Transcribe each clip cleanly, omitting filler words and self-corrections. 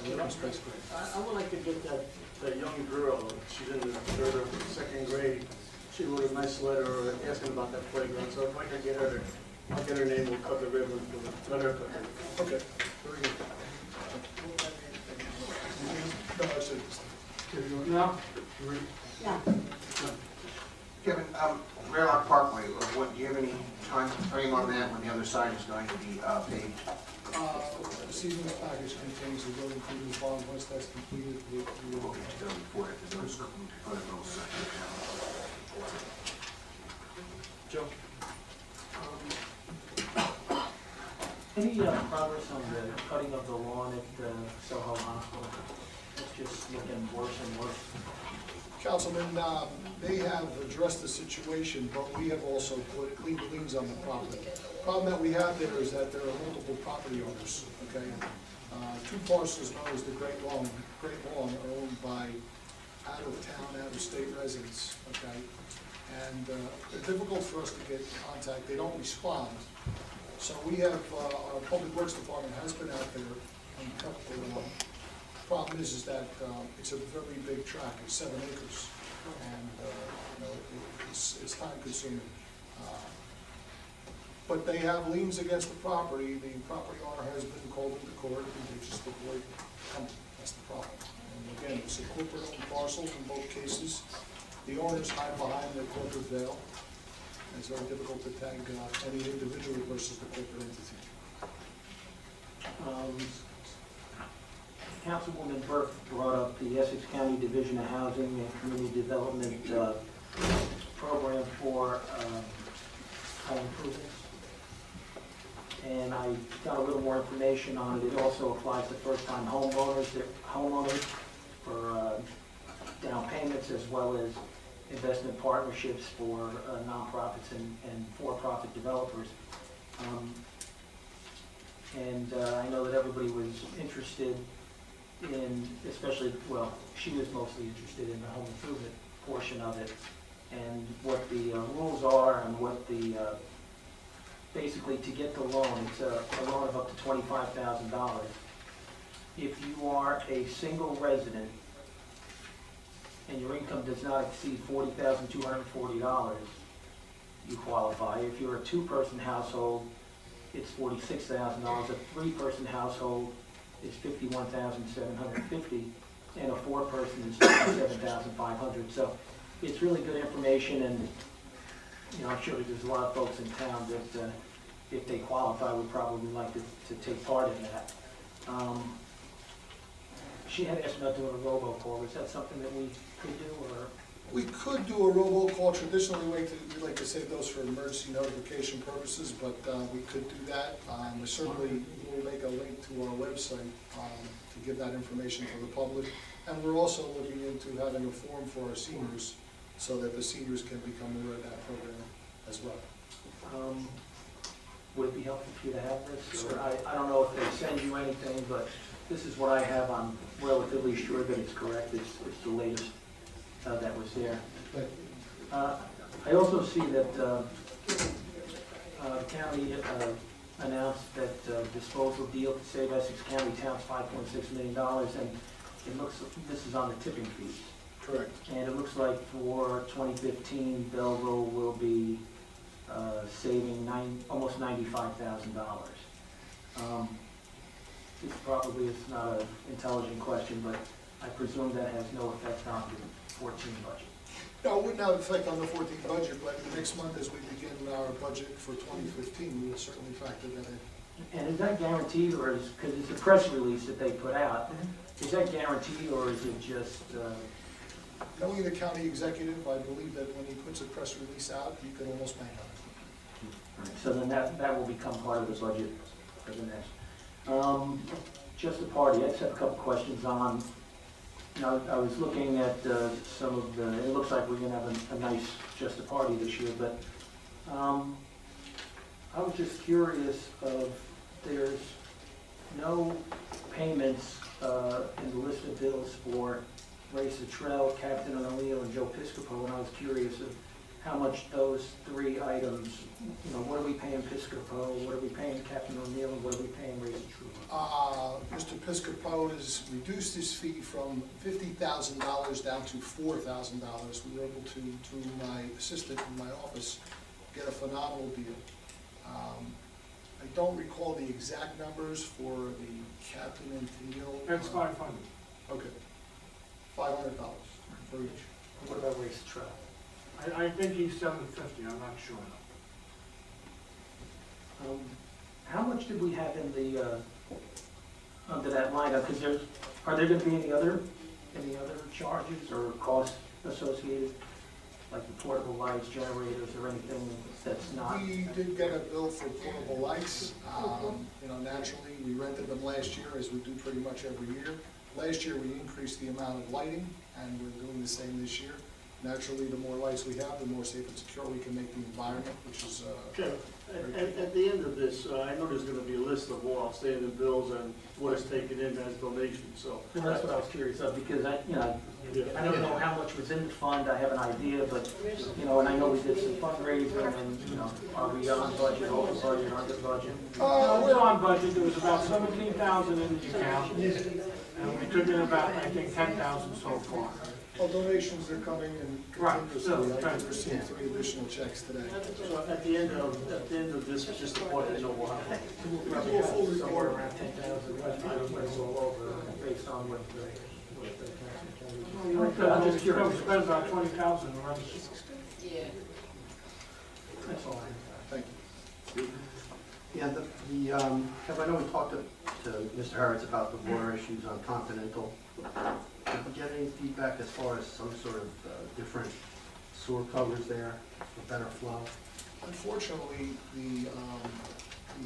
an open space grant. I would like to get that young girl, she's in the third or second grade. She wrote a nice letter asking about that playground, so if I can get her, I'll get her name, we'll cut the ribbon, let her cut it. Okay, very good. No, I said, No? Yeah. Kevin, Raylock Parkway, do you have any time frame on that, when the other side is going to be paved? the seasonal package contains the road improvement bond. Once that's completed, we will. Okay, so before it, there's those second. Joe? Any progress on the cutting of the lawn at Soho Hospital? It's just looking worse and worse. Councilman, they have addressed the situation, but we have also put clean liens on the property. Problem that we have there is that there are multiple property owners, okay? Two parcels known as the Great Lawn are owned by out-of-town, out-of-state residents, okay? And they're difficult for us to get in contact. They don't respond. So we have, our Public Works Department has been out there and cut the lawn. Problem is that it's a very big tract, it's 7 acres, and you know, it's time consuming. But they have liens against the property. The property owner has been called into court, and they just avoid coming. That's the problem. And again, it's a corporate-owned parcel in both cases. The owners hide behind their corporate veil. And it's very difficult to tag any individual versus the corporate entity. Councilwoman Burke brought up the Essex County Division of Housing and Community Development program for home improvements. And I got a little more information on it. It also applies to first-time homeowners for down payments, as well as investment partnerships for nonprofits and for-profit developers. I know that everybody was interested in, especially, well, she was mostly interested in the home improvement portion of it, and what the rules are, and what the, basically to get the loan, it's a loan of up to $25,000. If you are a single resident and your income does not exceed $40,240, you qualify. If you're a two-person household, it's $46,000. A three-person household is $51,750, and a four-person is $57,500. So it's really good information, and you know, I'm sure there's a lot of folks in town that, if they qualify, would probably like to take part in that. She had asked about doing a robocall. Is that something that we could do, or? We could do a robocall. Traditionally, we like to save those for emergency notification purposes, but we could do that. We certainly will make a link to our website to give that information to the public. And we're also looking into having a form for our seniors so that the seniors can become aware of that program as well. Would it be helpful for you to have this? Sure. I don't know if they send you anything, but this is what I have. I'm relatively sure that it's correct. It's the latest that was there. I also see that the county announced that disposal deal to save Essex County towns $5.6 million, and it looks, this is on the tipping fees. Correct. And it looks like for 2015, Belleville will be saving almost $95,000. This probably is not an intelligent question, but I presume that has no effect on the 14 budget. No, it wouldn't have effect on the 14 budget, but next month as we begin our budget for 2015, we will certainly factor that in. And is that guaranteed, or is, because it's a press release that they put out, is that guaranteed, or is it just? Knowing the county executive, I believe that when he puts a press release out, you can almost bank on it. So then that will become part of the budget for the next. Just a party, I just have a couple questions on, you know, I was looking at some of the, it looks like we're going to have a nice just a party this year, but I was just curious of, there's no payments in the list of bills for Ray Sottrell, Captain O'Neill, and Joe Piscopo, and I was curious of how much those three items, you know, what are we paying Piscopo, what are we paying Captain O'Neill, and what are we paying Race and True? Mr. Piscopo has reduced his fee from $50,000 down to $4,000. We were able to, through my assistant in my office, get a phenomenal deal. I don't recall the exact numbers for the Captain and Tennille. That's 500. Okay. $500 for each. What about Race and True? I think he's 750, I'm not sure. How much did we have in the, under that line? Because there's, are there gonna be any other charges or costs associated? Like the portable lights, generators, or anything that's not? We did get a bill for portable lights. You know, naturally, we rented them last year, as we do pretty much every year. Last year, we increased the amount of lighting, and we're doing the same this year. Naturally, the more lights we have, the more safe and secure we can make the environment, which is, Kevin, at the end of this, I know there's gonna be a list of all outstanding bills and what is taken in as donations, so. And that's what I was curious of, because I don't know how much was in the fund, I have an idea, but, you know, and I know we did some fundraising, and, you know, are we on budget, over budget, under budget? We're on budget, there was about 17,000 in the account, and we took in about, I think, 10,000 so far. well, donations are coming and Right, continuously. I right. received 3 additional checks today. So at the end of this, just a point, I know we'll have. Probably have somewhere around 10,000, all over, based on what the I'm just curious. We spent about 20,000 already. That's all I have. Thank you. Yeah, I know we talked to Mr. Harris about the water issues on Continental. Did we get any feedback as far as some sort of different sewer covers there for better flow? Unfortunately, the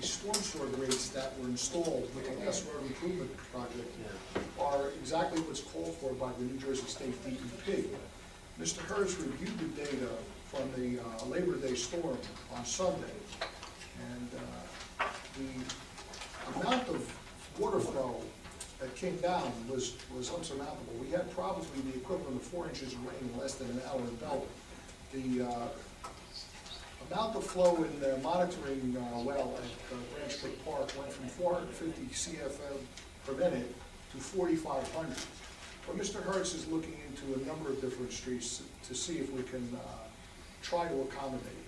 storm sewer grates that were installed with the last road improvement project Yeah. are exactly what's called for by the New Jersey State DEP. Mr. Hurst reviewed the data from the Labor Day storm on Sunday, and the amount of water flow that came down was unsurmountable. We had probably the equivalent of 4 inches of rain in less than an hour in Belleville. The amount of flow in the monitoring well at Branch Brook Park went from 450 CFM per minute to 4,500. But Mr. Hertz is looking into a number of different streets to see if we can try to accommodate.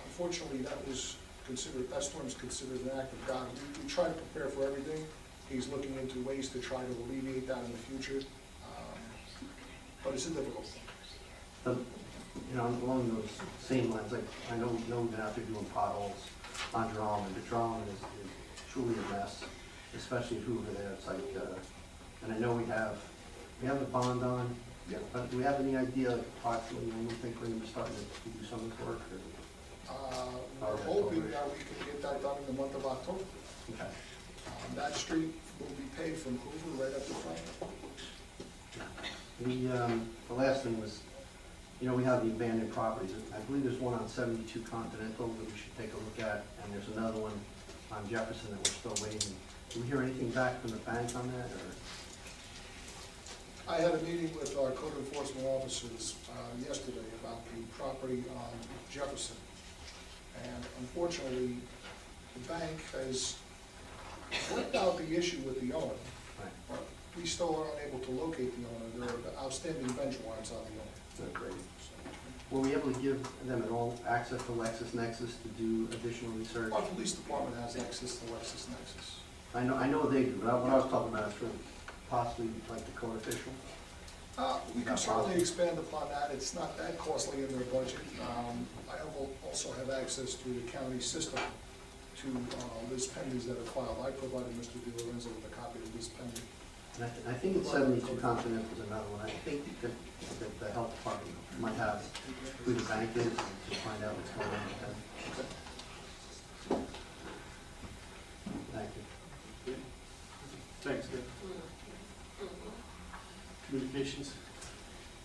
Unfortunately, that storm is considered an act of God. We try to prepare for everything. He's looking into ways to try to alleviate that in the future, but it's a difficult thing. You know, along those same lines, like, I know we've been out there doing potholes on Drummond. The Drummond is truly a mess, especially Hoover there. It's like, and I know we have the bond on. Yeah. But do we have any idea, like, approximately when we think we're gonna be starting to do some of this work? We're hoping that we can get that done in the month of October. Okay. That street will be paved from Hoover right up to Frank. The last thing was, you know, we have the abandoned properties. I believe there's one on 72 Continental that we should take a look at, and there's another one on Jefferson that we're still waiting. Did we hear anything back from the bank on that, or? I had a meeting with our code enforcement officers yesterday about the property on Jefferson. And unfortunately, the bank has worked out the issue with the owner. Right. But we still are unable to locate the owner. There are outstanding bench warrants on the owner. That's great. Were we able to give them at all access to LexisNexis to do additional research? Our police department has access to LexisNexis. I know they do, but what I was talking about is for possibly like the code official. We can certainly expand upon that. It's not that costly in their budget. I also have access to the county system to Liz Pendy's that are filed. I provided Mr. Di Lorenzo with a copy of Liz Pendy. And I think it's 72 Continental is another one. I think that the health department might have who the bank is to find out what's going on with them. Thank you. Thanks, Dave. Communications?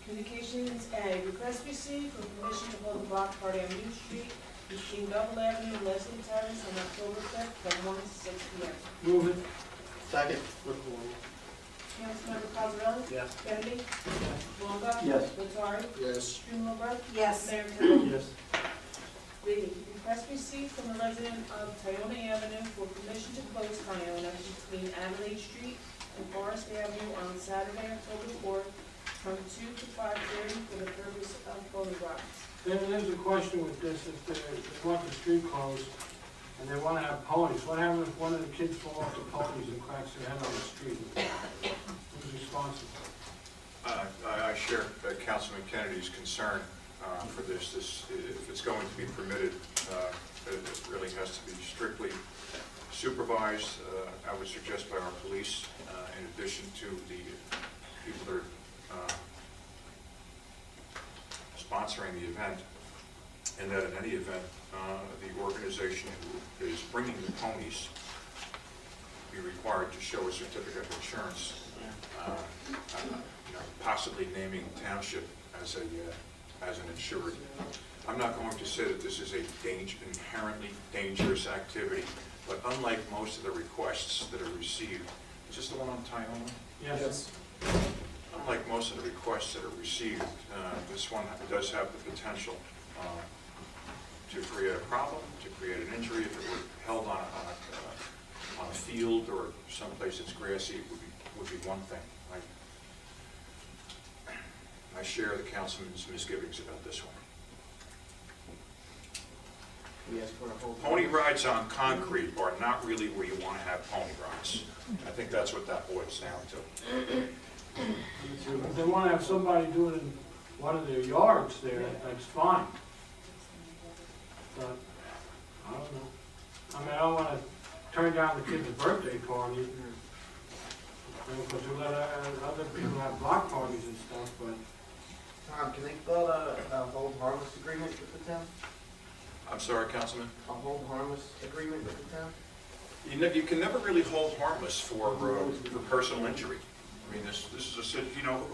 Communications A, request received for permission to hold a block party on New Street between Double Avenue and Leslie Terrace on October 5th from 1 to 6 p.m. Move it. Second. Clerk will roll. Councilmember Cosarelli? Yes. Kennedy? Longo? Yes. Nattari? Yes. Strumelberg? Yes. Mayor Kimball? Yes. B, request received from a resident of Tyona Avenue for permission to close Tyona between Adelaide Street and Forest Avenue on Saturday, October 4th, from 2 to 5:30 for the purpose of photographs. There's a question with this, if they want the street closed and they want to have ponies, what happens if one of the kids falls off the ponies and cracks their head on the street? Who's responsible? I share Councilman Kennedy's concern for this. If it's going to be permitted, it really has to be strictly supervised, I would suggest by our police, in addition to the people that are sponsoring the event, and that in any event, the organization who is bringing the ponies be required to show a certificate of insurance, possibly naming township as an insured. I'm not going to say that this is a inherently dangerous activity, but unlike most of the requests that are received, is this the one on Tyona? Yes. Unlike most of the requests that are received, this one does have the potential to create a problem, to create an injury. If it were held on a field or someplace that's grassy, it would be one thing. I share the councilman's misgivings about this one. We ask for a whole. Pony rides on concrete are not really where you want to have pony rides. I think that's what that boils down to. If they want to have somebody do it in one of their yards there, that's fine. But, I don't know. I mean, I don't want to turn down the kid's birthday party, because we let other people have block parties and stuff, but Tom, can they build a hold harmless agreement with the town? I'm sorry, Councilman? A hold harmless agreement with the town? You can never really hold harmless for personal injury. I mean, this is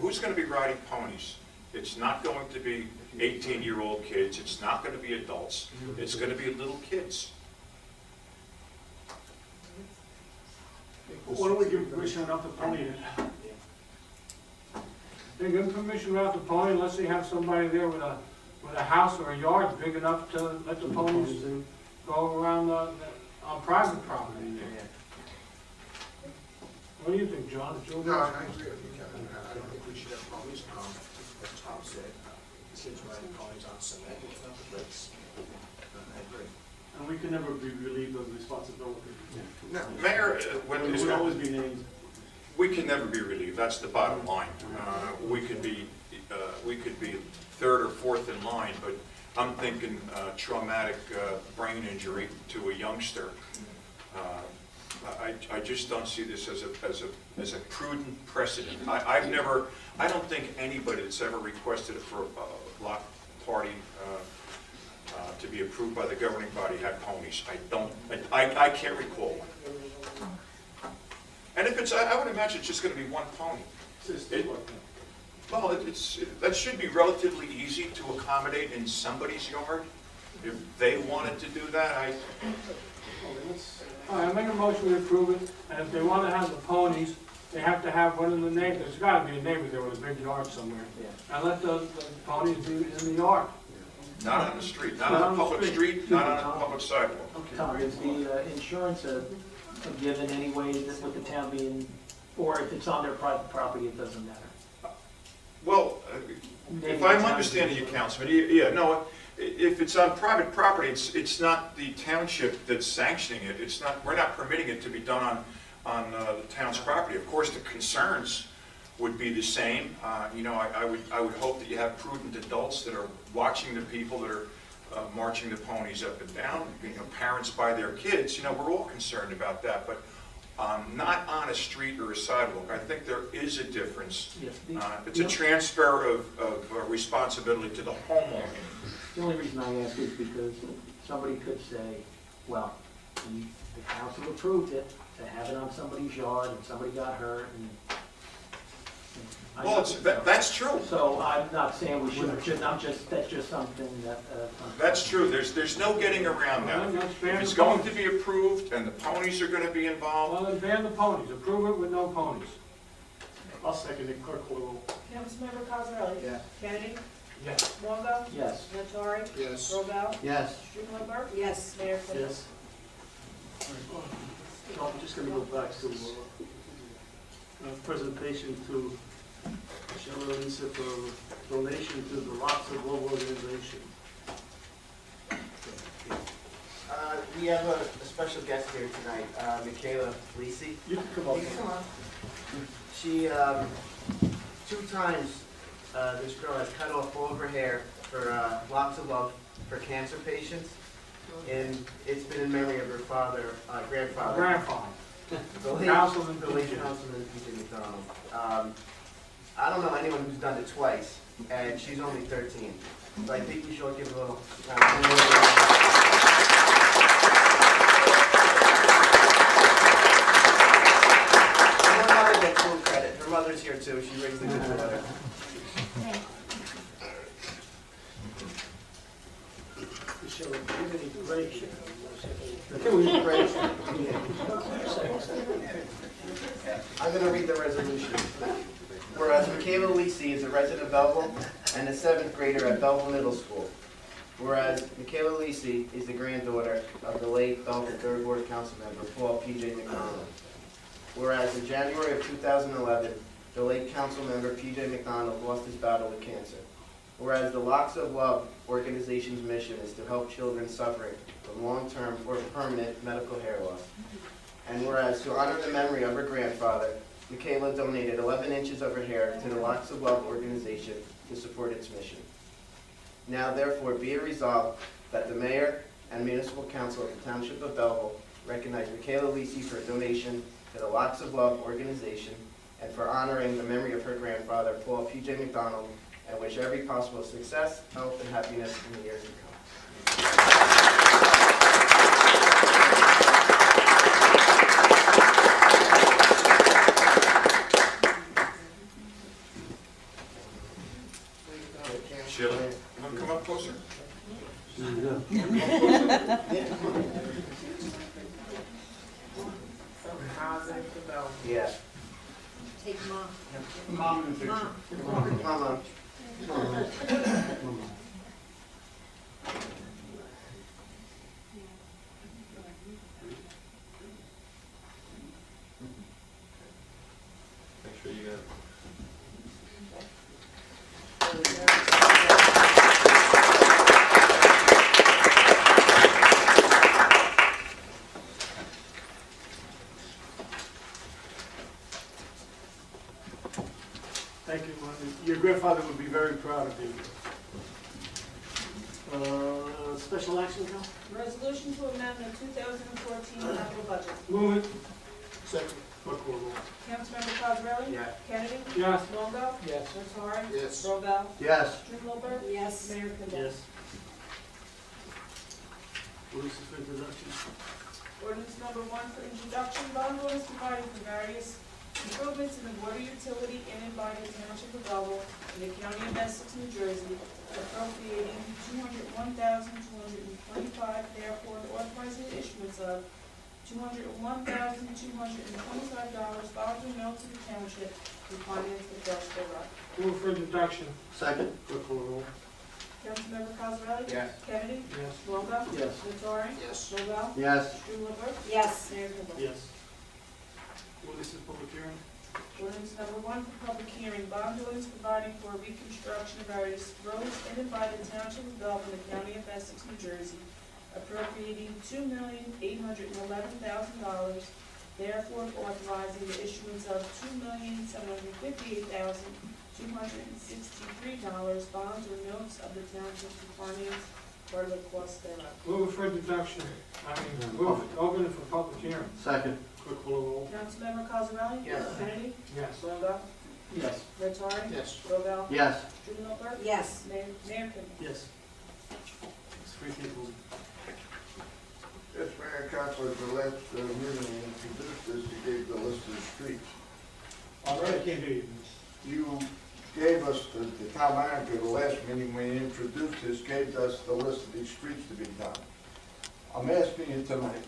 who's going to be riding ponies? It's not going to be 18-year-old kids. It's not going to be adults. It's going to be little kids. why don't we give permission without the pony then? They give permission without the pony unless they have somebody there with a house or a yard big enough to let the ponies go around on private property there. What do you think, John? Joe? No, I agree with you, Kevin. I don't think we should have ponies, as Tom said. Kids riding ponies on cement, it's not the place. I agree. And we can never be relieved of responsibility. No, Mayor, There would always be names. we can never be relieved. That's the bottom line. We could be third or fourth in line, but I'm thinking traumatic brain injury to a youngster. I just don't see this as a prudent precedent. I don't think anybody that's ever requested it for a block party to be approved by the governing body had ponies. I can't recall one. And if it's, I would imagine it's just going to be one pony. Well, that should be relatively easy to accommodate in somebody's yard. If they wanted to do that, All right, I make a motion to approve it, and if they want to have the ponies, they have to have one of the neighbors, there's got to be a neighbor there with a big yard somewhere. And let the ponies be in the yard. not on the street, not on a public street, not on a public sidewalk. Tom, is the insurance a given anyway, that with the town being, or if it's on their private property, it doesn't matter? Well, if I'm understanding you, Councilman, yeah, no, if it's on private property, it's not the township that's sanctioning it. It's not, we're not permitting it to be done on the town's property. Of course, the concerns would be the same. I would hope that you have prudent adults that are watching the people that are marching the ponies up and down. Parents by their kids. We're all concerned about that, but not on a street or a sidewalk. I think there is a difference. Yes. It's a transfer of responsibility to the homeowner. The only reason I ask is because somebody could say, well, the council approved it to have it on somebody's yard and somebody got hurt and. Well, that's true. So I'm not saying we shouldn't, that's just something that. That's true. There's no getting around that. If it's going to be approved and the ponies are going to be involved, Well, then ban the ponies, approve it with no ponies. I'll second it, clerk call the roll. Councilmember Cosarelli? Yes. Kennedy? Yes. Longo? Yes. Nattari? Yes. Robel? Yes. Strumelberg? Yes. Mayor Kimball? Yes. No, I'm just gonna go back to, presentation to Michelle and Lisa for donation to the Lots of Love organization. We have a special guest here tonight, Michaela Lisi. You can come up. She, 2 times, this girl has cut off all of her hair for Lots of Love for cancer patients. And it's been in memory of her father, grandfather. Grandfather. The late Councilman the late PJ. Councilman PJ McDonald. I don't know anyone who's done it twice, and she's only 13. So I think we should all give a little round of applause. Her mother gets full credit. Her mother's here too. She raised a good mother. Michelle, you're gonna be great. I'm going to read the resolution. Whereas Michaela Lisi is a resident of Belleville and a 7th grader at Belleville Middle School. Whereas Michaela Lisi is the granddaughter of the late Belleville 3rd Ward Council member Paul P.J. McDonald. Whereas in January of 2011, the late council member P.J. McDonald lost his battle with cancer. Whereas the Locks of Love organization's mission is to help children suffering from long-term or permanent medical hair loss. And whereas to honor the memory of her grandfather, Michaela donated 11 inches of her hair to the Locks of Love organization to support its mission. Now therefore be it resolved that the mayor and municipal council of the Township of Belleville recognize Michaela Lisi for a donation to the Locks of Love organization and for honoring the memory of her grandfather, Paul P.J. McDonald, and wish every possible success, health, and happiness in the years to come. Sheila, you want to come up closer? Yeah. Take mom. Mama. Make sure you got it. Thank you, Martin. Your grandfather would be very proud of you. Special action, Cal? Resolution to amend the 2014 capital budget. Move it. Second. Clerk call the roll. Councilmember Cosarelli? Yeah. Kennedy? Yes. Longo? Yes. Nattari? Yes. Robel? Yes. Strumelberg? Yes. Mayor Kimball? Yes. Ordinance for introduction. Ordinance number 1 for introduction, bond orders providing for various improvements in the water utility in and by the Township of Belleville in the County of Essex, New Jersey, appropriating $201,225, therefore authorizing the issuance of $201,225 bonds or notes of the township to finance the cost thereof. Move for introduction. Second. Clerk call the roll. Councilmember Cosarelli? Yes. Kennedy? Yes. Longo? Yes. Nattari? Yes. Robel? Yes. Strumelberg? Yes. Mayor Kimball? Yes. Ordinance is public hearing. Ordinance number 1 for public hearing, bond ordinance providing for reconstruction of various roads in and by the Township of Belleville in the County of Essex, New Jersey, appropriating $2,811,000, therefore authorizing the issuance of $2,758,263, bonds or notes of the township to finance part of the cost thereof. Move it for introduction. Move it, open it for public hearing. Second. Clerk call the roll. Councilmember Cosarelli? Yes. Kennedy? Yes. Longo? Yes. Nattari? Yes. Robel? Yes. Strumelberg? Yes. Mayor Kimball? Yes. It's three people. Yes, Mayor and Councilor, the last meeting we introduced this, you gave the list of the streets. I can't hear you. You gave us, the town manager, the last meeting when he introduced this, gave us the list of these streets to be done. I'm asking you tonight,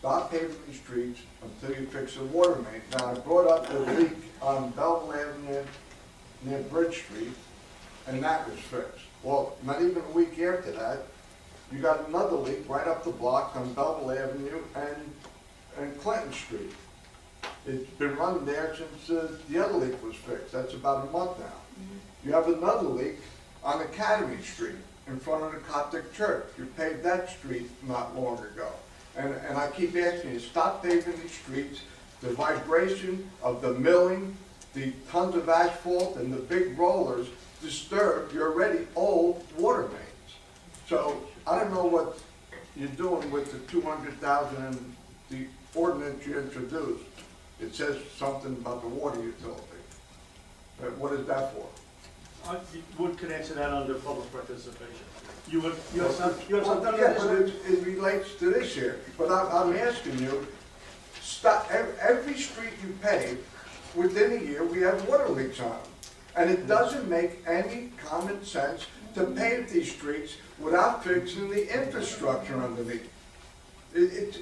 stop paving these streets until you fix the water main. Now, I brought up the leak on Belleville Avenue near Bridge Street, and that was fixed. Well, not even a week after that, you got another leak right up the block on Belleville Avenue and Clinton Street. It's been running there since the other leak was fixed. That's about a month now. You have another leak on Academy Street in front of the Coptic Church. You paved that street not long ago. And I keep asking you, stop paving these streets. The vibration of the milling, the tons of asphalt and the big rollers disturb your already old water mains. So I don't know what you're doing with the 200,000 and the ordinance you introduced. It says something about the water utility. What is that for? Wood could answer that under public participation. You have something? Yeah, but it relates to this here. But I'm asking you, stop, every street you pave, within a year, we have water leaks on them. And it doesn't make any common sense to pave these streets without fixing the infrastructure underneath. It's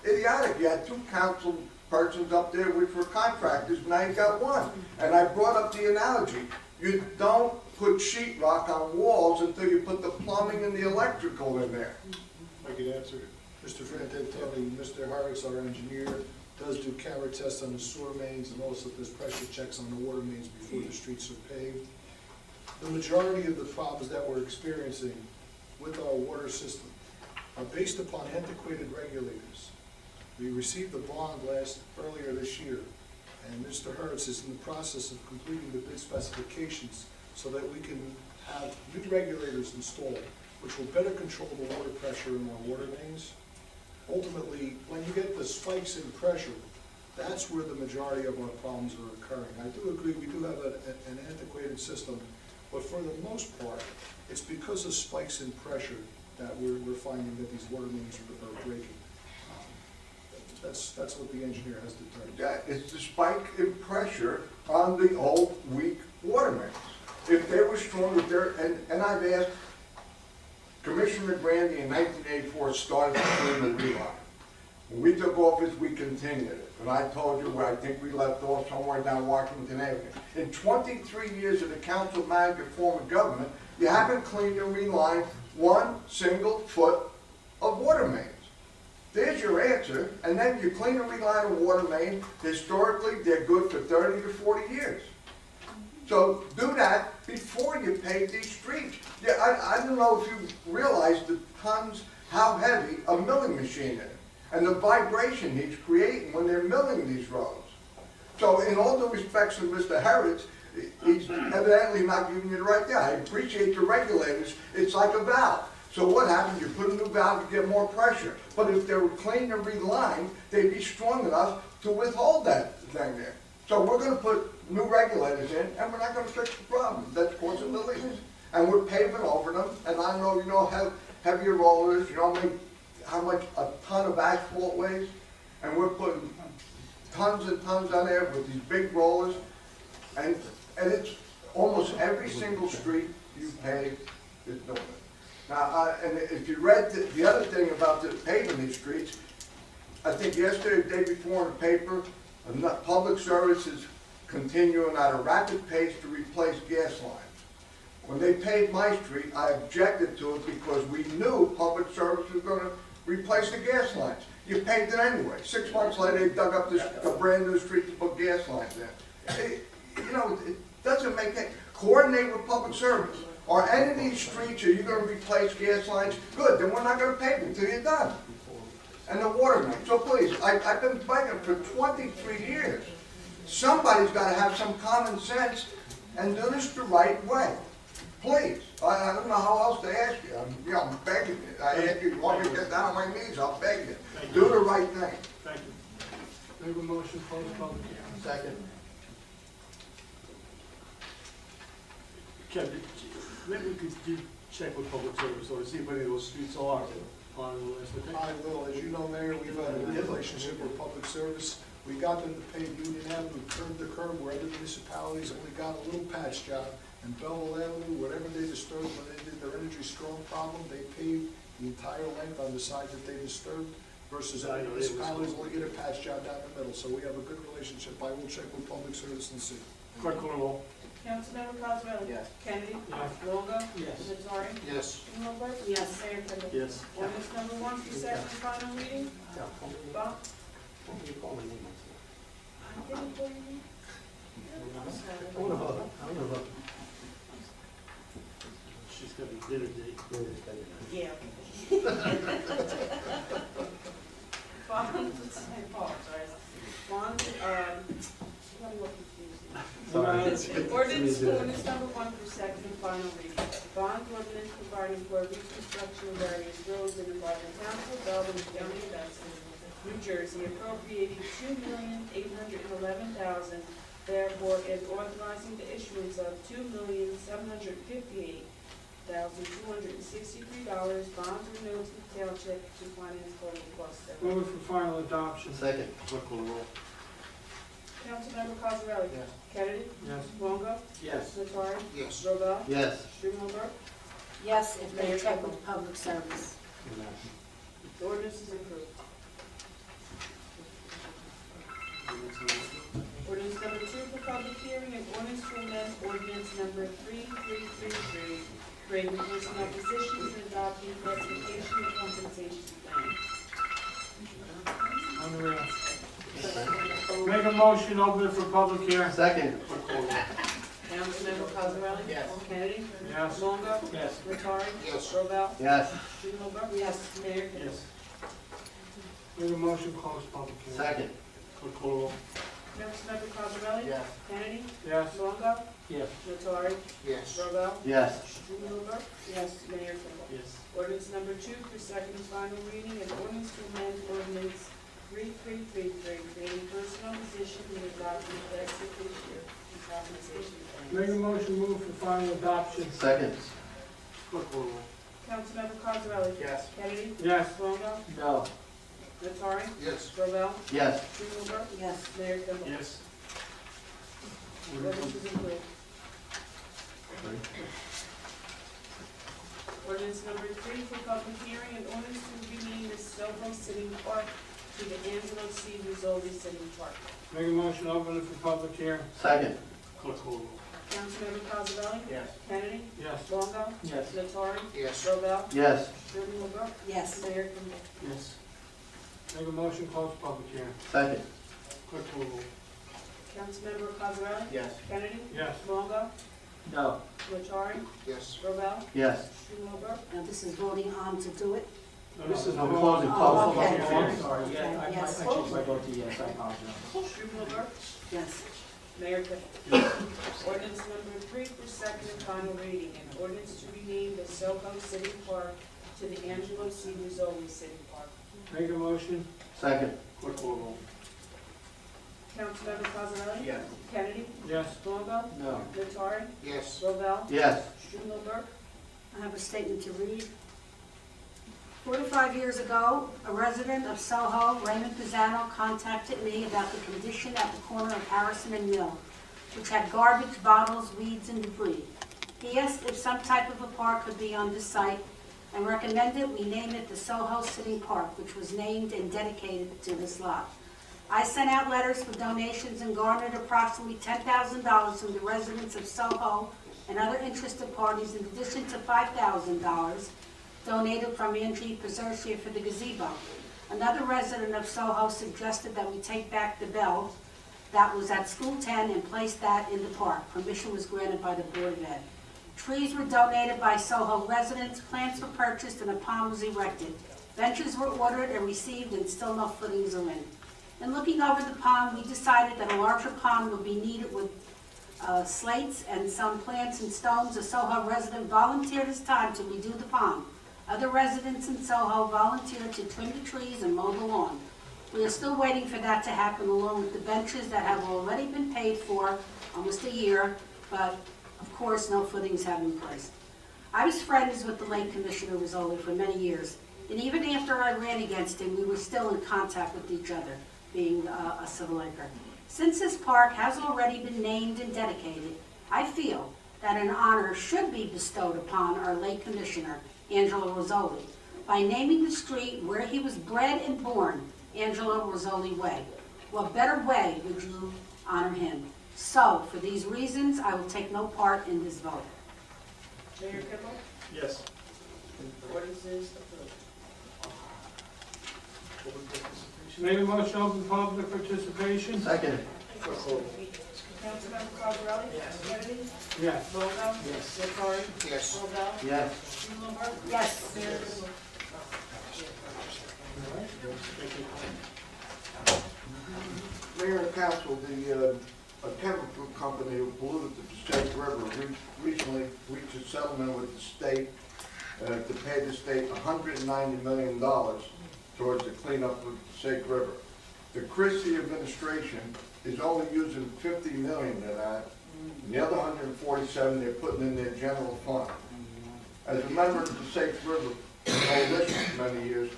idiotic. You had two council persons up there which were contractors, now you got one. And I brought up the analogy. You don't put sheetrock on walls until you put the plumbing and the electrical in there. I could answer it. Mr. Frantantoni, Mr. Harris, our engineer, does do camera tests on the sewer mains and also does pressure checks on the water mains before the streets are paved. The majority of the problems that we're experiencing with our water system are based upon antiquated regulators. We received a bond earlier this year, and Mr. Hertz is in the process of completing the bid specifications so that we can have new regulators installed, which will better control the water pressure in our water mains. Ultimately, when you get the spikes in pressure, that's where the majority of our problems are occurring. I do agree, we do have an antiquated system, but for the most part, it's because of spikes in pressure that we're finding that these water mains are breaking. That's what the engineer has determined. Yeah, it's the spike in pressure on the old, weak water mains. If they were strong with their, and I've asked, Commissioner Grandy in 1984 started to clean the reline. When we took office, we continued it. And I told you where I think we left off somewhere down Washington Avenue. In 23 years of the council manager form of government, you haven't cleaned and relined one single foot of water mains. There's your answer, and then you clean and reline a water main. Historically, they're good for 30 to 40 years. So do that before you pave these streets. Yeah, I don't know if you realize the tons, how heavy a milling machine is, and the vibration he's creating when they're milling these roads. So in all due respects to Mr. Harris, he's evidently not giving you the right thing. I appreciate the regulators. It's like a valve. So what happens? You put a new valve to get more pressure. But if they were cleaned and relined, they'd be strong enough to withhold that thing there. So we're going to put new regulators in, and we're not going to fix the problem that's causing the leaks. And we're paving over them, and I know you know how heavier rollers, you know how much a ton of asphalt weighs, and we're putting tons and tons on there with these big rollers, and it's almost every single street you pave is doing it. Now, and if you read the other thing about the paving these streets, I think yesterday, the day before in the paper, public service is continuing at a rapid pace to replace gas lines. When they paved my street, I objected to it because we knew public service was going to replace the gas lines. You paved it anyway. 6 months later, they dug up a brand new street to put gas lines in. It doesn't make sense. Coordinate with public service. Are any of these streets, are you going to replace gas lines? Good, then we're not going to pave them until you're done. And the water main. So please, I've been begging for 23 years. Somebody's got to have some common sense and do this the right way. Please. I don't know how else to ask you. I'm begging you. I ask you want me to get down on my knees, I'll beg you. Do the right thing. Thank you. We have a motion to close the public hearing. Second. Kevin, maybe we could check with public service or see if any of those streets are on the list. Okay? I will. As you know, Mayor, we've had a good relationship with public service. We got them to pave Union Avenue curb to curb where other municipalities only got a little patch job. And Belleville Avenue, whatever they disturbed when they did their energy strong problem, they paved the entire length on the side that they disturbed. versus I other know, it was- municipalities only get a patch job down the middle, so we have a good relationship. I will check with Public Service and see. Clerk call the roll. Councilmember Cosarelli? Yes. Kennedy? Yes. Longo? Yes. Nattari? Yes. Strumelberg? Yes. Mayor Kimball? Yes. Ordinance number 1 for second and final reading. Yeah, call me. Bond? What do you call my name? I didn't call you. I'm I sorry. wanna vote. I wanna vote. She's got a dinner date. Yeah. Bond, I apologize. Bond, let me look confused. Ordinance number 1 for second and final reading. Bond ordinance providing for reconstruction of various roads in and by the township of Belleville and County of Essex, New Jersey, appropriating $2,811,000, therefore, and authorizing the issuance of $2,758,263 bonds or notes of the township to finance total costs thereof. Move it for final adoption. Second. Clerk call the roll. Councilmember Cosarelli? Yes. Kennedy? Yes. Longo? Yes. Nattari? Yes. Robel? Yes. Strumelberg? Yes, if they check with public service. The ordinance is approved. Ordinance number 2 for public hearing, and ordinance to amend ordinance number 3333, creating personnel positions and adopting classification and compensation plan. Unreal. Make a motion, open it for public hearing. Second. Clerk call the roll. Councilmember Cosarelli? Yes. Kennedy? Yes. Longo? Yes. Nattari? Yes. Robel? Yes. Strumelberg? Yes. Mayor Kimball? Yes. Make a motion, close public hearing. Second. Clerk call the roll. Councilmember Cosarelli? Yes. Kennedy? Yes. Longo? Yes. Nattari? Yes. Robel? Yes. Strumelberg? Yes. Mayor Kimball? Yes. Ordinance number 2 for second and final reading, and ordinance to amend ordinance 3333, creating personnel positions and adopting classification and compensation Make a plans. motion, move for final adoption. Second. Clerk call the roll. Councilmember Cosarelli? Yes. Kennedy? Yes. Longo? No. Nattari? Yes. Robel? Yes. Strumelberg? Yes. Mayor Kimball? Yes. Ordinance is approved. Ordinance number 3 for public hearing, and ordinance to rename the Soho City Park to the Angelo C. Rizzoli City Park. Make a motion, open it for public hearing. Second. Clerk call the roll. Councilmember Cosarelli? Yes. Kennedy? Yes. Longo? Yes. Nattari? Yes. Robel? Yes. Strumelberg? Yes. Mayor Kimball? Yes. Make a motion, close public hearing. Second. Clerk call the roll. Councilmember Cosarelli? Yes. Kennedy? Yes. Longo? No. Nattari? Yes. Robel? Yes. Strumelberg? Now, this is voting on to do it. No, this is No, the closing, Oh, closing. okay. I'm sorry, yeah, I Yes. changed my vote to yes, I apologize. Strumelberg? Yes. Mayor Kimball? Ordinance number 3 for second and final reading, an ordinance to rename the Soho City Park to the Angelo C. Rizzoli City Park. Make a motion. Second. Clerk call the roll. Councilmember Cosarelli? Yes. Kennedy? Yes. Longo? No. Nattari? Yes. Robel? Yes. Strumelberg? I have a statement to read. 45 years ago, a resident of Soho, Raymond Pisano, contacted me about the condition at the corner of Harrison and Mill, which had garbage, bottles, weeds, and debris. He asked if some type of a park could be on this site and recommended we name it the Soho City Park, which was named and dedicated to this lot. I sent out letters for donations and garnered approximately $10,000 from the residents of Soho and other interested parties, in addition to $5,000 donated from Angie Pazercia for the gazebo. Another resident of Soho suggested that we take back the bell that was at School 10 and place that in the park. Permission was granted by the Board of Ed. Trees were donated by Soho residents, plants were purchased, and a pond was erected. Benches were ordered and received, and still no footings are in. In looking over the pond, we decided that a larger pond would be needed with slates and some plants and stones. A Soho resident volunteered his time to redo the pond. Other residents in Soho volunteered to trim the trees and mow the lawn. We are still waiting for that to happen, along with the benches that have already been paid for almost a year, but of course, no footings have been placed. I was friends with the late Commissioner Rizzoli for many years, and even after I ran against him, we were still in contact with each other, being a civil acre. Since this park has already been named and dedicated, I feel that an honor should be bestowed upon our late Commissioner, Angelo Rizzoli, by naming the street where he was bred and born, Angelo Rizzoli Way. What better way would you honor him? So, for these reasons, I will take no part in this vote. Mayor Kimball? Yes. Ordinance is approved. Make a motion to open public participation? Second. Councilmember Cosarelli? Kennedy? Yes. Longo? Yes. Nattari? Yes. Robel? Yes. Schumelberg? Yes. Mayor Kimball? Mayor and council, a chemical company who polluted the Passaic River recently reached a settlement with the state to pay the state $190 million towards the cleanup of the Passaic River. The Christie administration is only using $50 million of that, and the other 147 they're putting in their general fund. As a member of the Passaic River Coalition for many years,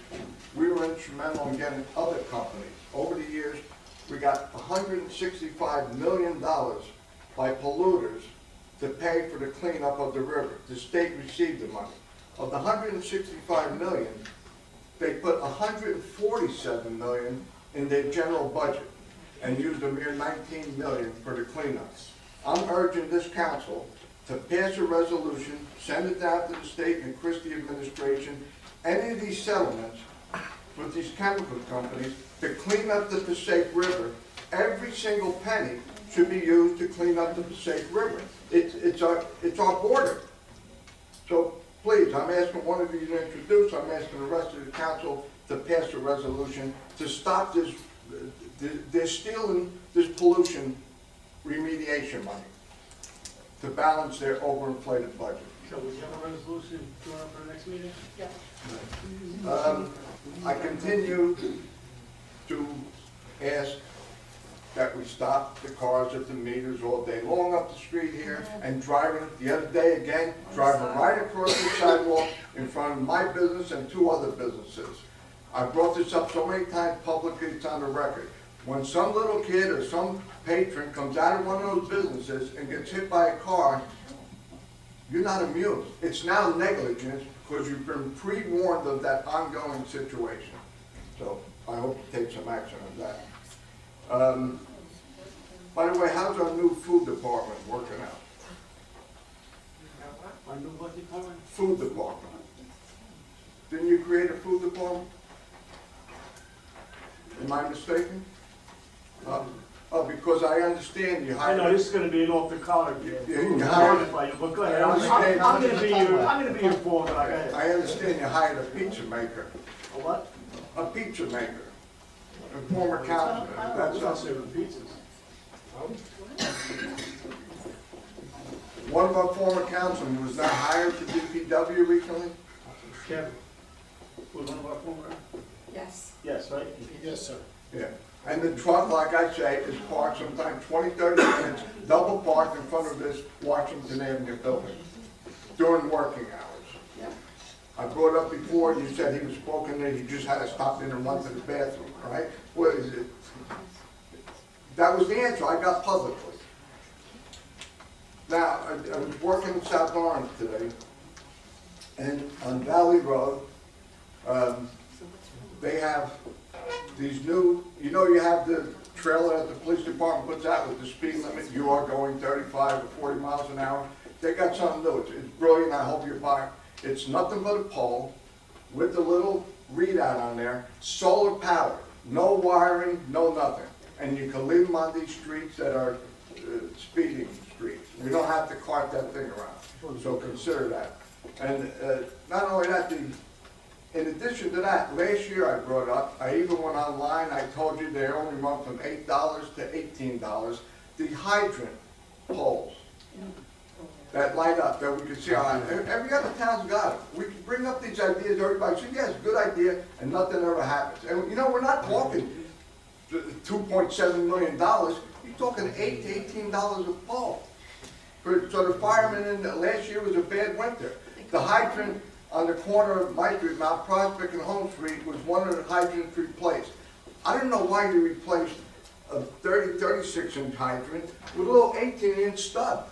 we were instrumental in getting other companies. Over the years, we got $165 million by polluters to pay for the cleanup of the river. The state received the money. Of the $165 million, they put $147 million in their general budget and used a mere $19 million for the cleanups. I'm urging this council to pass a resolution, send it down to the state and Christie administration, any of these settlements with these chemical companies to clean up the Passaic River. Every single penny should be used to clean up the Passaic River. It's our border. So please, I'm asking one of you to introduce, I'm asking the rest of the council to pass a resolution to stop this, they're stealing this pollution remediation money to balance their overinflated budget. So we have a resolution going up for the next meeting? Yeah. I continue to ask that we stop the cars at the meters all day long up the street here and driving, the other day again, driving right across the sidewalk in front of my business and two other businesses. I brought this up so many times publicly, it's on the record. When some little kid or some patron comes out of one of those businesses and gets hit by a car, you're not immune. It's now negligence because you've been pre-warned of that ongoing situation. So I hope you take some action on that. By the way, how's our new food department working out? Our new what department? Food department. Didn't you create a food department? Am I mistaken? Because I understand you I hired. know, this is gonna be an off the collar deal. You hired. But go ahead, I'm gonna be informed, but I got it. I understand you hired a pizza maker, A what? a pizza maker, a former councilman. That's That's not us. serving pizzas. One of our former councilmen was not hired to DPW recently. Kevin, was one of our former, Yes. yes, right? Yes, sir. Yeah. And the truck, like I say, is parked sometimes 20, 30 minutes, double parked in front of this Washington Avenue building during working hours. I brought up before, you said he was spoken that he just had to stop in and run to the bathroom, right? What is it? That was the answer I got publicly. Now, I was working in South Orange today, and on Valley Road, they have these new, you know, you have the trailer that the police department puts out with the speed limit, you are going 35 or 40 miles an hour. They got something new, it's brilliant, I hope you buy it. It's nothing but a pole with the little readout on there, solar powered, no wiring, no nothing. And you can leave them on these streets that are speeding streets. We don't have to cart that thing around, so consider that. And not only that, in addition to that, last year I brought up, I even went online, I told you they only run from $8 to $18. The hydrant poles that light up, that we can see on, every other town's got it. We can bring up these ideas, everybody says, yes, good idea, and nothing ever happens. And you know, we're not talking $2.7 million, you're talking $8 to $18 a pole. So the firemen last year was a bad winter. The hydrant on the corner of my street, Mount Prospect and Home Street, was one of the hydrants replaced. I don't know why you replaced a 36-inch hydrant with a little 18-inch stub.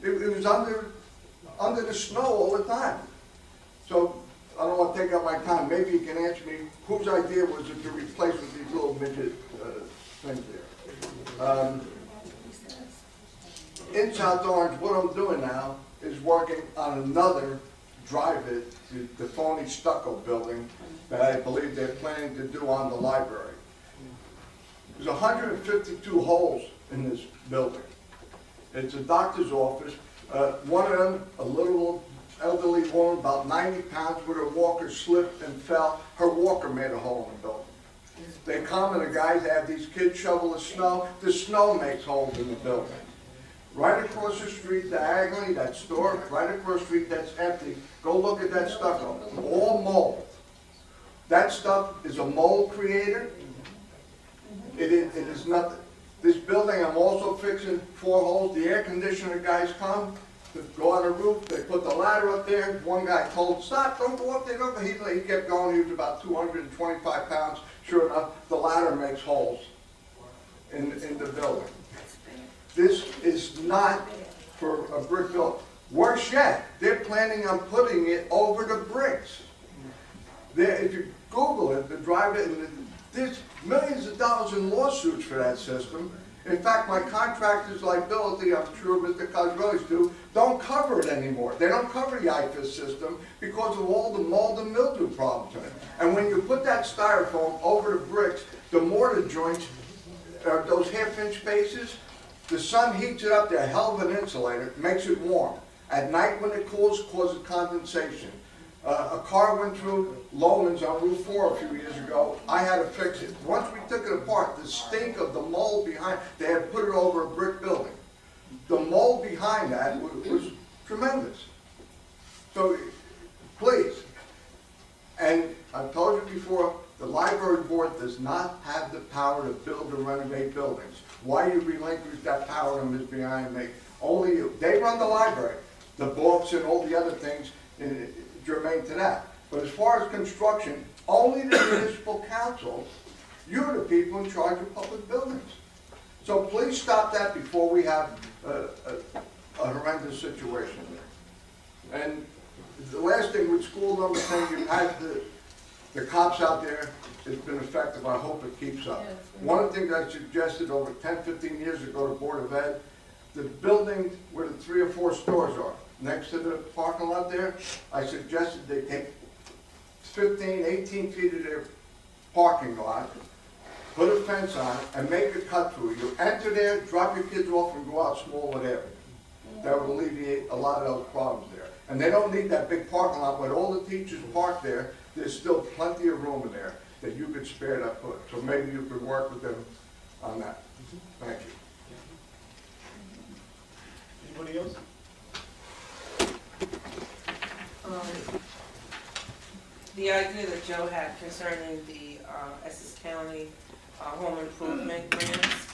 It was under the snow all the time. So I don't want to take up my time, maybe you can answer me, whose idea was it to replace with these little midget things there? In South Orange, what I'm doing now is working on another drive-it, the phony stucco building that I believe they're planning to do on the library. There's 152 holes in this building. It's a doctor's office. One of them, a little elderly woman, about 90 pounds, with her walker slipped and fell. Her walker made a hole in the building. They come and the guys have these kids shovel the snow. The snow makes holes in the building. Right across the street, diagonally, that store, right across the street, that's empty. Go look at that stucco. All mold. That stuff is a mold creator. It is nothing. This building, I'm also fixing 4 holes. The air conditioner guys come to go on the roof. They put the ladder up there. One guy told him, stop, don't go up there. Don't go. He kept going. He was about 225 pounds. Sure enough, the ladder makes holes in the building. This is not for a brick building. Worse yet, they're planning on putting it over the bricks. If you Google it, the drive-it, there's millions of dollars in lawsuits for that system. In fact, my contractor's liability, I'm sure Mr. Cosrelli's do, don't cover it anymore. They don't cover the IFIS system because of all the mold and mildew problems in it. And when you put that styrofoam over the bricks, the mortar joints, those half-inch spaces, the sun heats it up, they're a hell of an insulator, makes it warm. At night when it cools, causes condensation. A car went through Loman's on Route 4 a few years ago. I had to fix it. Once we took it apart, the stink of the mold behind, they had put it over a brick building. The mold behind that was tremendous. So, please, and I've told you before, the library board does not have the power to build or renovate buildings. Why you relinquish that power to Ms. Behind me? Only you. They run the library, the books and all the other things germane to that. But as far as construction, only the municipal council, you're the people in charge of public buildings. So please stop that before we have a horrendous situation there. And the last thing with school number 10, you had the cops out there. It's been effective. I hope it keeps up. One of the things I suggested over 10, 15 years ago to Board of Ed, the building where the 3 or 4 stores are, next to the parking lot there, I suggested they take 15, 18 feet of their parking lot, put a fence on it, and make a cut through. You enter there, drop your kids off, and go out Smallwood Avenue. That would alleviate a lot of those problems there. And they don't need that big parking lot, but all the teachers park there, there's still plenty of room in there that you could spare that foot. So maybe you could work with them on that. Thank you. Anybody else? The idea that Joe had concerning the Essex County home improvement grants,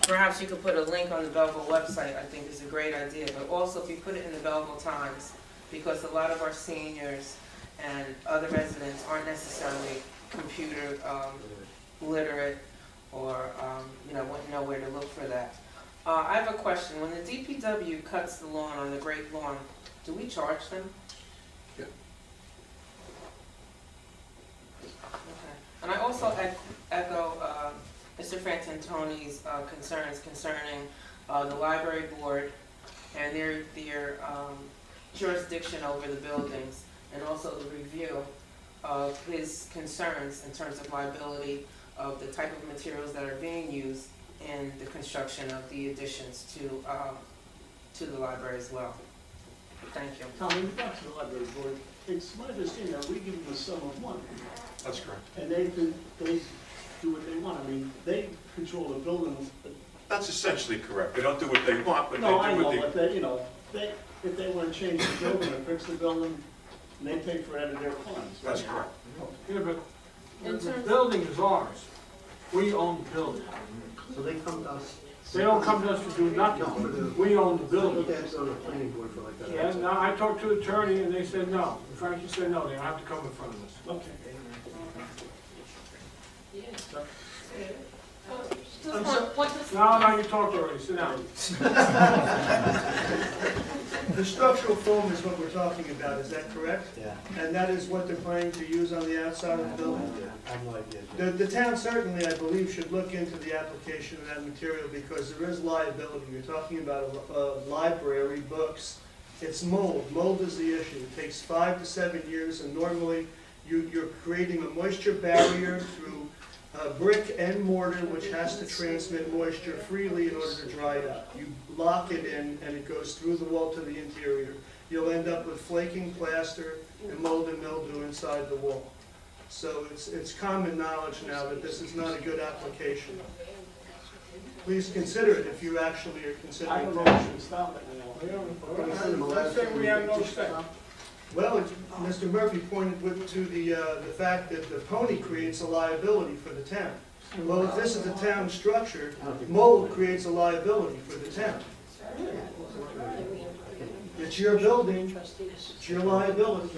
perhaps you could put a link on the Belleville website, I think is a great idea, but also if you put it in the Belleville Times, because a lot of our seniors and other residents aren't necessarily computer literate or wouldn't know where to look for that. I have a question. When the DPW cuts the lawn on the Great Lawn, do we charge them? Yeah. Okay. And I also echo Mr. Frantantoni's concerns concerning the library board and their jurisdiction over the buildings, and also the review of his concerns in terms of liability of the type of materials that are being used in the construction of the additions to the library as well. Thank you. Tom, in regards to the library board, it's my understanding that we give them a sum of money, That's correct. and they do what they want. I mean, they control the building. That's essentially correct. They don't do what they want, but No, I they do know, what they... but if they want to change the building or fix the building, they pay for it out of their funds, right? That's correct. Yeah, but the building is ours. We own the building. So they come to us. They don't come to us to do nothing. We own the I building. think they have to go to the planning board for like that. Yeah, no, I talked to the attorney and they said no. Frankie said no, they don't have to come in front of us. Okay. No, you talked already, sit down. The structural foam is what we're talking about, is that correct? Yeah. And that is what they're planning to use on the outside of the building? I have no idea. The town certainly, I believe, should look into the application of that material because there is liability. You're talking about a library, books. It's mold. Mold is the issue. It takes 5 to 7 years, and normally you're creating a moisture barrier through brick and mortar, which has to transmit moisture freely in order to dry it up. You lock it in, and it goes through the wall to the interior. You'll end up with flaking plaster and mold and mildew inside the wall. So it's common knowledge now that this is not a good application. Please consider it if you actually are I considering don't know it. if we should stop it now. Let's say we have no say. Well, Mr. Murphy pointed to the fact that the pony creates a liability for the town. Well, if this is a town structure, mold creates a liability for the town. It's your building, it's your liability.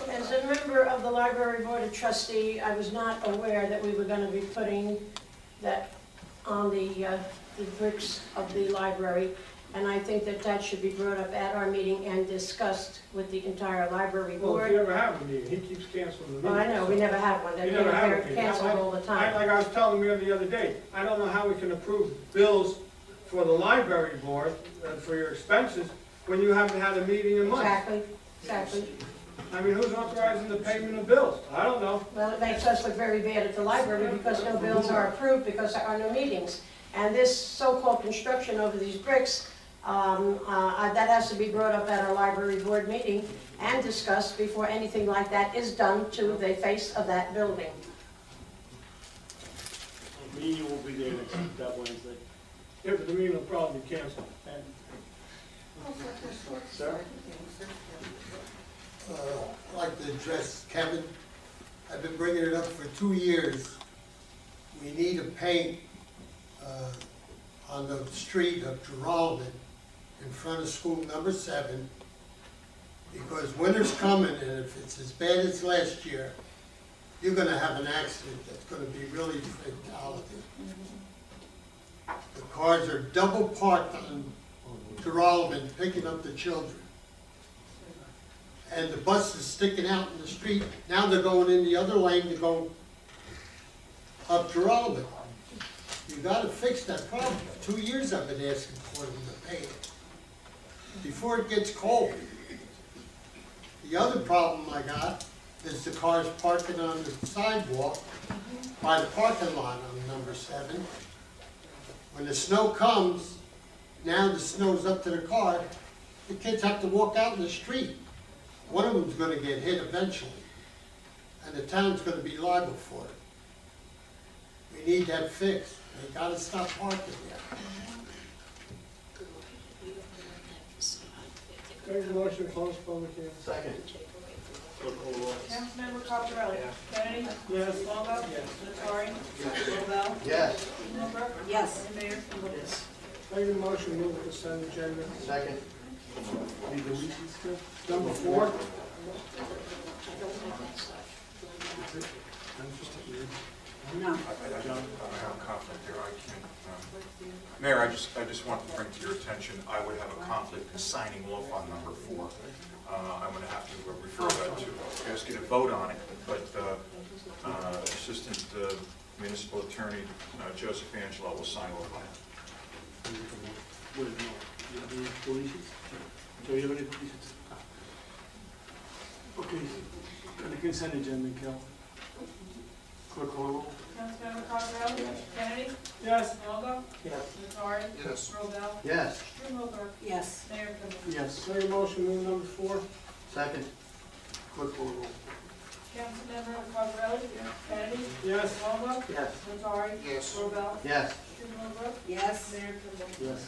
As a member of the Library Board of Trustee, I was not aware that we were going to be putting that on the bricks of the library, and I think that that should be brought up at our meeting and discussed with the entire library Well, if board. you ever have a meeting, he keeps canceling the meeting. Well, I know, we never have one, You never have a they're meeting. canceled all the time. Like I was telling you the other day, I don't know how we can approve bills for the library board, for your expenses, when you haven't had a meeting in months. Exactly. I mean, who's authorizing the payment of bills? I don't know. Well, it makes us look very bad at the library because no bills are approved because there are no meetings. And this so-called construction over these bricks, that has to be brought up at our library board meeting and discussed before anything like that is done to the face of that building. The meeting will be there that Wednesday. Yeah, but the meeting will probably be canceled. Sir? I'd like to address Kevin. I've been bringing it up for 2 years. We need a paint on the street of Geralman in front of school number 7, because winter's coming, and if it's as bad as last year, you're gonna have an accident that's gonna be really fatality. The cars are double parked on Geralman picking up the children. And the bus is sticking out in the street. Now they're going in the other lane to go up Geralman. You gotta fix that problem. 2 years I've been asking for them to pay it, before it gets cold. The other problem I got is the cars parking on the sidewalk by the parking lot on number 7. When the snow comes, now the snow's up to the car, the kids have to walk out in the street. One of them's gonna get hit eventually, and the town's gonna be liable for it. We need that fixed. They gotta stop parking there. Make a motion to close public hearing. Second. Councilmember Cosarelli? Kennedy? Yes. Longo? Yes. Nattari? Robel? Yes. Strumelberg? Yes. And Mayor Kimball? Make a motion to move the consent agenda. Second. Number 4. No. I have a conflict here, I can't. Mayor, I just want to bring to your attention, I would have a conflict in signing off on number 4. I'm going to have to refer that to, ask you to vote on it, but Assistant Municipal Attorney Joseph Angelo will sign off on it. Do you have any deletions? Do you have any deletions? Okay, on the consent agenda, Kel. Clerk call roll. Councilmember Cosarelli? Kennedy? Yes. Longo? Yes. Nattari? Yes. Robel? Yes. Strumelberg? Yes. Mayor Kimball? Yes. Make a motion to move number 4. Second. Clerk call roll. Councilmember Cosarelli? Kennedy? Yes. Longo? Yes. Nattari? Yes. Robel? Yes. Strumelberg? Yes. Mayor Kimball? Yes.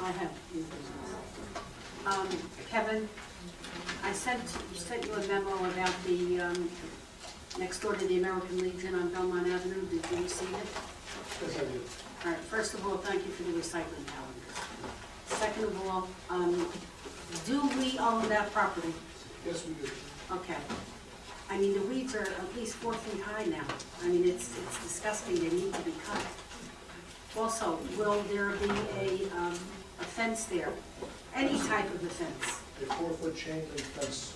I have new business. Kevin, I sent you a memo about the, next door to the American Legion on Belmont Avenue. Did you receive it? Yes, I do. All right, first of all, thank you for the recycling calendar. Second of all, Do we own that property? Yes, we do. Okay. I mean, the weeds are at least 4 feet high now. I mean, it's disgusting, they need to be cut. Also, will there be a fence there? Any type of a fence? A 4-foot chain link fence.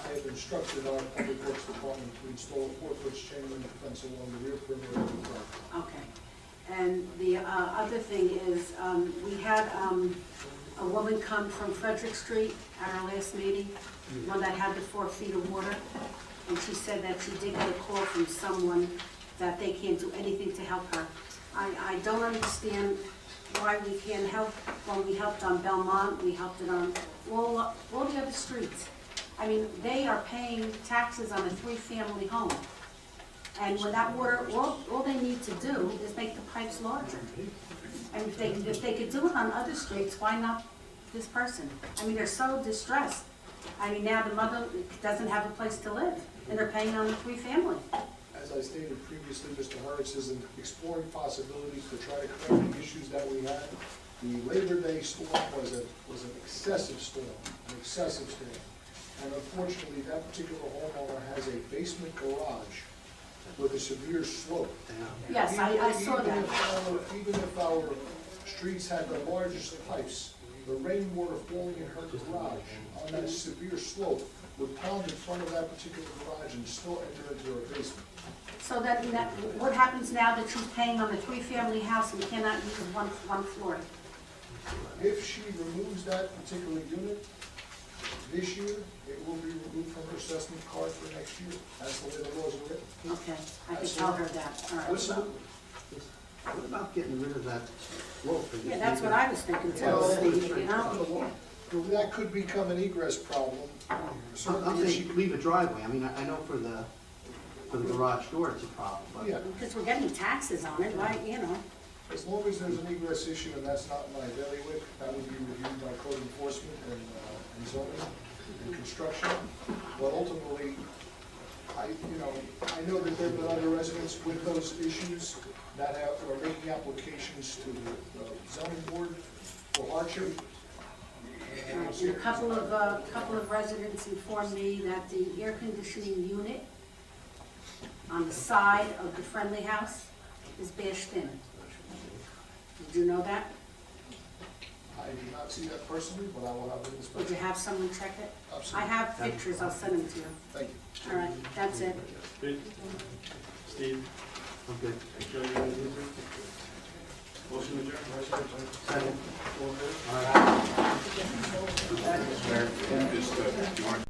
I have instructed our public works department to install a 4-foot chain link fence along the rear perimeter of the property. Okay. And the other thing is, we had a woman come from Frederick Street at our last meeting, one that had the 4 feet of water, and she said that she did get a call from someone that they can't do anything to help her. I don't understand why we can't help when we helped on Belmont, we helped it on all the other streets. I mean, they are paying taxes on a 3-family home. And when that water, all they need to do is make the pipes larger. And if they could do it on other streets, why not this person? I mean, they're so distressed. I mean, now the mother doesn't have a place to live, and they're paying on the 3-family. As I stated previously, Mr. Hurwitz is exploring possibilities to try to correct the issues that we had. The Labor Day storm was an excessive storm, And unfortunately, that particular homeowner has a basement garage with a severe slope. Yes, I saw that. Even if our streets had the largest pipes, the rainwater falling in her garage on that severe slope would pound in front of that particular garage and still enter into her basement. So what happens now that she's paying on the 3-family house and cannot use one floor? If she removes that particular unit this year, it will be removed from her assessment card for next year. That's the way the laws are written. Okay, I can tell her that, all right. Absolutely. What about getting rid of that slope? Yeah, that's what I was thinking too, Steve, you know? That could become an egress problem. I'm Certainly if saying leave a driveway. I mean, I know for the garage door it's a problem, but. Yeah, Because we're getting taxes on it, right, you know? as long as there's an egress issue and that's not my bailiwick, that would be reviewed by code enforcement and zoning and construction. But ultimately, I know that there have been other residents with those issues that are making applications to the zoning board for hardship. And a couple of residents informed me that the air conditioning unit on the side of the friendly house is bashed in. Did you know that? I did not see that personally, but I will have it Would you inspected. have someone check it? Absolutely. I have pictures, I'll send them to you. Thank you. All right, that's it. Steve? Okay. Joe, you want to do it? Motion adjourned. Second. All in favor? All right. Just, you want to